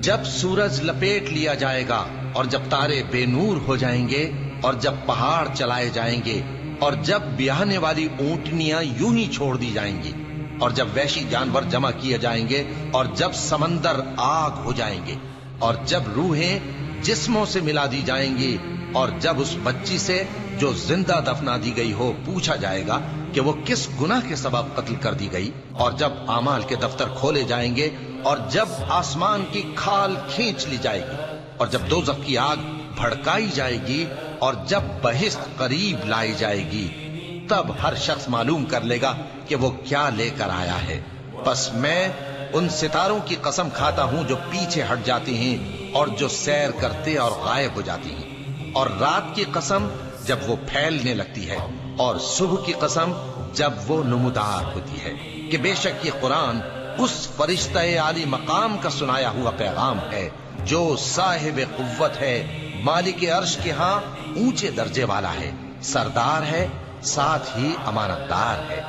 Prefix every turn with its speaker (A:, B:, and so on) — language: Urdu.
A: جب سورج لپیٹ لیا جائے گا اور جب تارے بے نور ہو جائیں گے اور جب پہاڑ چلائے جائیں گے اور جب بیاہنے والی اونٹنیاں یوں ہی چھوڑ دی جائیں گی اور جب وحشی جانور جمع کیے جائیں گے اور جب سمندر آگ ہو جائیں گے اور جب روحیں جسموں سے ملا دی جائیں گی اور جب اس بچی سے جو زندہ دفنا دی گئی ہو پوچھا جائے گا کہ وہ کس گناہ کے سبب قتل کر دی گئی اور جب اعمال کے دفتر کھولے جائیں گے اور جب آسمان کی کھال کھینچ لی جائے گی اور جب دوزخ کی آگ بھڑکائی جائے گی اور جب بہشت قریب لائی جائے گی تب ہر شخص معلوم کر لے گا کہ وہ کیا لے کر آیا ہے۔ پس میں ان ستاروں کی قسم کھاتا ہوں جو پیچھے ہٹ جاتی ہیں اور جو سیر کرتے اور غائب ہو جاتی ہیں، اور رات کی قسم جب وہ پھیلنے لگتی ہے، اور صبح کی قسم جب وہ نمودار ہوتی ہے، کہ بے شک یہ قرآن اس فرشتہ عالی مقام کا سنایا ہوا پیغام ہے جو صاحب قوت ہے، مالک عرش کے ہاں اونچے درجے والا ہے، سردار ہے، ساتھ ہی امانت دار ہے۔